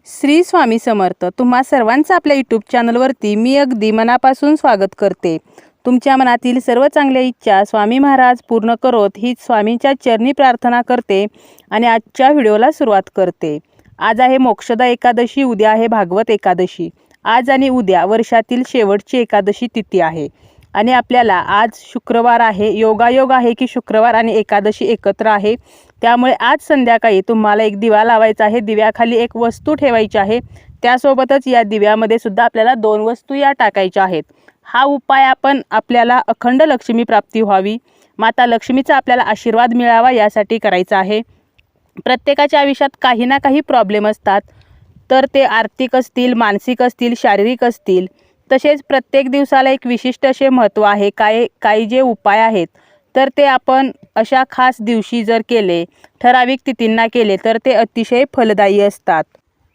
श्री स्वामी समर्थ। तुम्हा सर्वांचं आपल्या यूट्यूब चॅनलवरती मी अगदी मनापासून स्वागत करते। तुमच्या मनातील सर्व चांगल्या इच्छा स्वामी महाराज पूर्ण करोत हीच स्वामींच्या चरणी प्रार्थना करते आणि आजच्या व्हिडिओला सुरुवात करते। आज आहे मोक्षदा एकादशी, उद्या आहे भागवत एकादशी। आज आणि उद्या वर्षातील शेवटची एकादशी तिथी आहे आणि आपल्याला आज शुक्रवार आहे, योगायोग आहे की शुक्रवार आणि एकादशी एकत्र आहे। त्यामुळे आज संध्याकाळी तुम्हाला एक दिवा लावायचा आहे, दिव्याखाली एक वस्तू ठेवायची आहे, त्यासोबतच या दिव्यामध्ये सुद्धा आपल्याला 2 वस्तू या टाकायच्या आहेत। हा उपाय आपण आपल्याला अखंड लक्ष्मी प्राप्ती व्हावी, माता लक्ष्मीचा आपल्याला आशीर्वाद मिळावा यासाठी करायचा आहे। प्रत्येकाच्या आयुष्यात काही ना काही प्रॉब्लेम असतात, तर ते आर्थिक असतील, मानसिक असतील, शारीरिक असतील। तसेच प्रत्येक दिवसाला एक विशिष्ट असे महत्त्व आहे। काही जे उपाय आहेत तर ते आपण अशा खास दिवशी जर केले, ठराविक तिथींना केले तर ते अतिशय फलदायी असतात।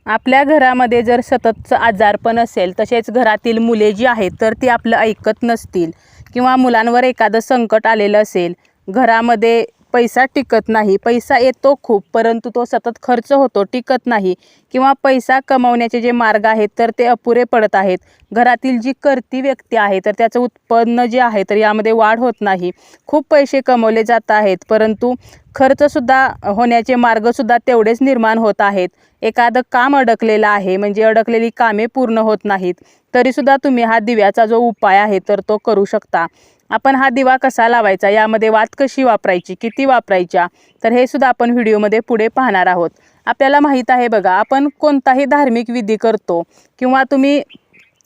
आपल्या घरामध्ये जर सततचं आजारपण असेल, तसेच घरातील मुले जी आहेत तर ती आपलं ऐकत नसतील किंवा मुलांवर एखादं संकट आलेलं असेल, घरामध्ये पैसा टिकत नाही, पैसा येतो खूप परंतु तो सतत खर्च होतो, टिकत नाही, किंवा पैसा कमवण्याचे जे मार्ग आहेत तर ते अपुरे पडत आहेत, घरातील जी करती व्यक्ती आहे तर त्याचं उत्पन्न जे आहे तर यामध्ये वाढ होत नाही, खूप पैसे कमवले जात आहेत परंतु खर्चसुद्धा होण्याचे मार्गसुद्धा तेवढेच निर्माण होत आहेत, एखादं काम अडकलेलं आहे म्हणजे अडकलेली कामे पूर्ण होत नाहीत, तरीसुद्धा तुम्ही हा दिव्याचा जो उपाय आहे तर तो करू शकता। आपण हा दिवा कसा लावायचा, यामध्ये वात कशी वापरायची, किती वापरायच्या, तर हे सुद्धा आपण व्हिडिओमध्ये पुढे पाहणार आहोत। आपल्याला माहीत आहे बघा, आपण कोणताही धार्मिक विधी करतो किंवा तुम्ही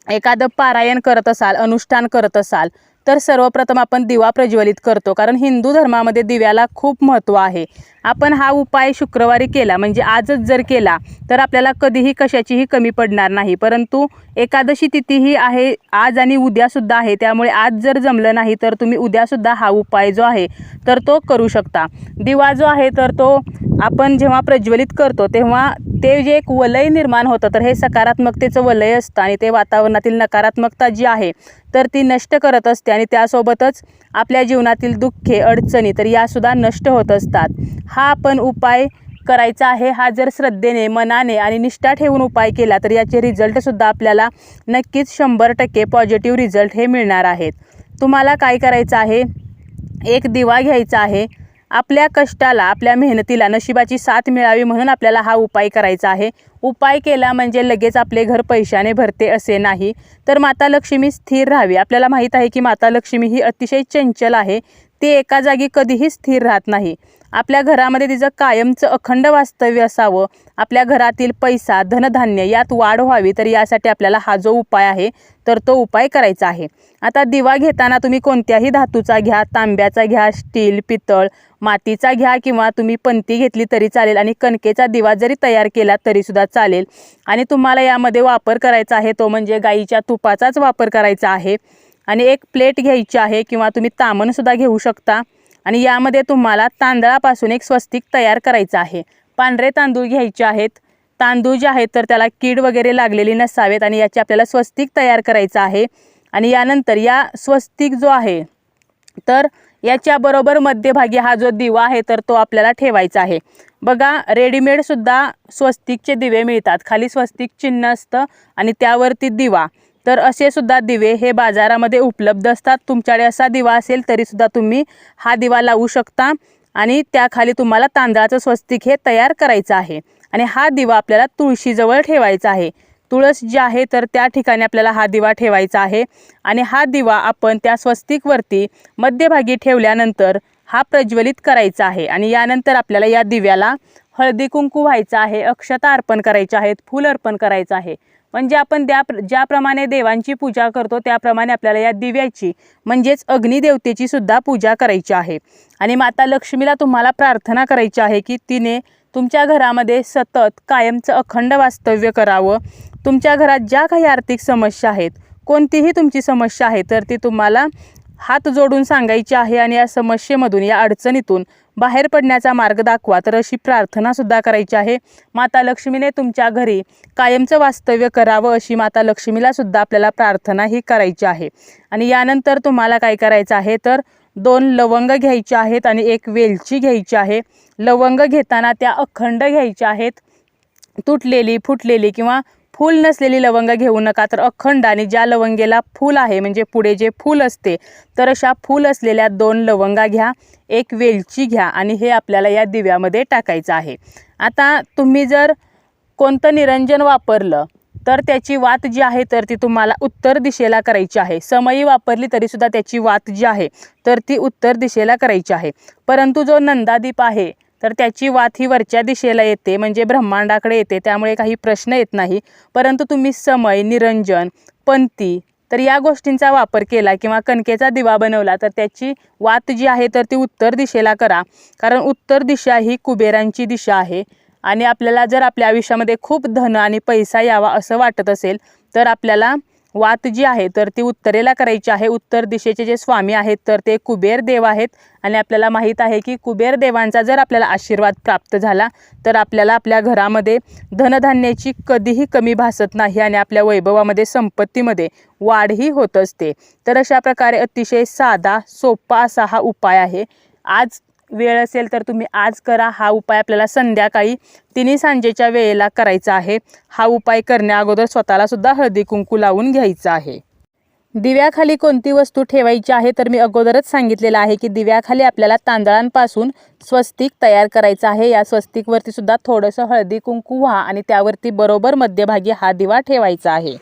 एखादं पारायण करत असाल, अनुष्ठान करत असाल तर सर्वप्रथम आपण दिवा प्रज्वलित करतो, कारण हिंदू धर्मामध्ये दिव्याला खूप महत्त्व आहे। आपण हा उपाय शुक्रवारी केला म्हणजे आजच जर केला तर आपल्याला कधीही कशाचीही कमी पडणार नाही, परंतु एकादशी तिथी ही आहे आज आणि उद्यासुद्धा आहे, त्यामुळे आज जर जमलं नाही तर तुम्ही उद्यासुद्धा हा उपाय जो आहे तर तो करू शकता। दिवा जो आहे तर तो आपण जेव्हा प्रज्वलित करतो तेव्हा ते जे एक वलय निर्माण होतं तर हे सकारात्मकतेचं वलय असतं आणि ते वातावरणातील नकारात्मकता जी आहे तर ती नष्ट करत असते आणि त्यासोबतच आपल्या जीवनातील दुःखे, अडचणी तर यासुद्धा नष्ट होत असतात। हा आपण उपाय करायचा आहे। हा जर श्रद्धेने, मनाने आणि निष्ठा ठेवून उपाय केला तर याचे रिझल्टसुद्धा आपल्याला नक्कीच 100% पॉझिटिव्ह रिझल्ट हे मिळणार आहेत। तुम्हाला काय करायचं आहे, एक दिवा घ्यायचा आहे, आपल्या कष्टाला, आपल्या मेहनतीला नशिबाची साथ मिळावी म्हणून आपल्याला हा उपाय करायचा आहे। उपाय केला म्हणजे लगेच आपले घर पैशाने भरते असे नाही, तर माता लक्ष्मी स्थिर राहावी। आपल्याला माहीत आहे की माता लक्ष्मी ही अतिशय चंचल आहे, ती एका जागी कधीही स्थिर राहत नाही। आपल्या घरामध्ये तिचं कायमचं अखंड वास्तव्य असावं, आपल्या घरातील पैसा, धनधान्य यात वाढ व्हावी, तर यासाठी आपल्याला हा जो उपाय आहे तर तो उपाय करायचा आहे। आता दिवा घेताना तुम्ही कोणत्याही धातूचा घ्या, तांब्याचा घ्या, स्टील, पितळ, मातीचा घ्या किंवा तुम्ही पंती घेतली तरी चालेल आणि कणकेचा दिवा जरी तयार केला तरीसुद्धा चालेल। आणि तुम्हाला यामध्ये वापर करायचा आहे तो म्हणजे गाईच्या तुपाचाच वापर करायचा आहे। आणि एक प्लेट घ्यायची आहे किंवा तुम्ही तामणसुद्धा घेऊ शकता आणि यामध्ये तुम्हाला तांदळापासून एक स्वस्तिक तयार करायचं आहे। पांढरे तांदूळ घ्यायचे आहेत, तांदूळ जे आहेत तर त्याला कीड वगैरे लागलेली नसावेत आणि याचे आपल्याला स्वस्तिक तयार करायचं आहे। आणि यानंतर या स्वस्तिक जो आहे तर याच्याबरोबर मध्यभागी हा जो दिवा आहे तर तो आपल्याला ठेवायचा आहे। बघा, रेडीमेडसुद्धा स्वस्तिकचे दिवे मिळतात, खाली स्वस्तिक चिन्ह असतं आणि त्यावरती दिवा, तर असे सुद्धा दिवे हे बाजारामध्ये उपलब्ध असतात। तुमच्याकडे असा दिवा असेल तरीसुद्धा तुम्ही हा दिवा लावू शकता आणि त्याखाली तुम्हाला तांदळाचं स्वस्तिक हे तयार करायचं आहे आणि हा दिवा आपल्याला तुळशीजवळ ठेवायचा आहे। तुळस जी आहे तर त्या ठिकाणी आपल्याला हा दिवा ठेवायचा आहे आणि हा दिवा आपण त्या स्वस्तिकवरती मध्यभागी ठेवल्यानंतर हा प्रज्वलित करायचा आहे। आणि यानंतर आपल्याला या दिव्याला हळदी कुंकू व्हायचं आहे, अक्षता अर्पण करायच्या आहेत, फूल अर्पण करायचं आहे। म्हणजे आपण ज्याप्रमाणे देवांची पूजा करतो त्याप्रमाणे आपल्याला या दिव्याची म्हणजेच अग्निदेवतेची सुद्धा पूजा करायची आहे। आणि माता लक्ष्मीला तुम्हाला प्रार्थना करायची आहे की तिने तुमच्या घरामध्ये सतत कायमचं अखंड वास्तव्य करावं। तुमच्या घरात ज्या काही आर्थिक समस्या आहेत, कोणतीही तुमची समस्या आहे तर ती तुम्हाला हात जोडून सांगायची आहे आणि या समस्येमधून, या अडचणीतून बाहेर पडण्याचा मार्ग दाखवा, तर अशी प्रार्थनासुद्धा करायची आहे। माता लक्ष्मीने तुमच्या घरी कायमचं वास्तव्य करावं अशी माता लक्ष्मीला सुद्धा आपल्याला प्रार्थना ही करायची आहे। आणि यानंतर तुम्हाला काय करायचं आहे तर 2 लवंग घ्यायचे आहेत आणि 1 वेलची घ्यायची आहे। लवंग घेताना त्या अखंड घ्यायच्या आहेत तुटलेली, फुटलेली किंवा फूल नसलेली लवंग घेऊ नका, तर अखंड आणि ज्या लवंगेला फूल आहे म्हणजे पुढे जे फूल असते तर अशा फूल असलेल्या 2 लवंगा घ्या, 1 वेलची घ्या आणि हे आपल्याला या दिव्यामध्ये टाकायचं आहे. आता तुम्ही जर कोणतं निरंजन वापरलं तर त्याची वात जी आहे तर ती तुम्हाला उत्तर दिशेला करायची आहे. समई वापरली तरीसुद्धा त्याची वात जी आहे तर ती उत्तर दिशेला करायची आहे. परंतु जो नंदादीप आहे तर त्याची वात ही वरच्या दिशेला येते म्हणजे ब्रह्मांडाकडे येते, त्यामुळे काही प्रश्न येत नाही. परंतु तुम्ही समई, निरंजन, पंती तर या गोष्टींचा वापर केला किंवा कणकेचा दिवा बनवला तर त्याची वात जी आहे तर ती उत्तर दिशेला करा, कारण उत्तर दिशा ही कुबेरांची दिशा आहे. आणि आपल्याला जर आपल्या आयुष्यामध्ये खूप धन आणि पैसा यावा असं वाटत असेल तर आपल्याला वात जी आहे तर ती उत्तरेला करायची आहे. उत्तर दिशेचे जे स्वामी आहेत तर ते कुबेर देव आहेत आणि आपल्याला माहीत आहे की कुबेर देवांचा जर आपल्याला आशीर्वाद प्राप्त झाला तर आपल्याला आपल्या घरामध्ये धनधान्याची कधीही कमी भासत नाही आणि आपल्या वैभवामध्ये, संपत्तीमध्ये वाढही होत असते. तर अशा प्रकारे अतिशय साधा सोपा असा हा उपाय आहे. आज वेळ असेल तर तुम्ही आज करा. हा उपाय आपल्याला संध्याकाळी 3 सांजेच्या वेळेला करायचा आहे. हा उपाय करण्या अगोदर स्वतःला सुद्धा हळदी कुंकू लावून घ्यायचं आहे. दिव्याखाली कोणती वस्तू ठेवायची आहे तर मी अगोदरच सांगितलेलं आहे की दिव्याखाली आपल्याला तांदळांपासून स्वस्तिक तयार करायचं आहे. या स्वस्तिकवरती सुद्धा थोडंसं हळदी कुंकू व्हा आणि त्यावरती बरोबर मध्यभागी हा दिवा ठेवायचा आहे.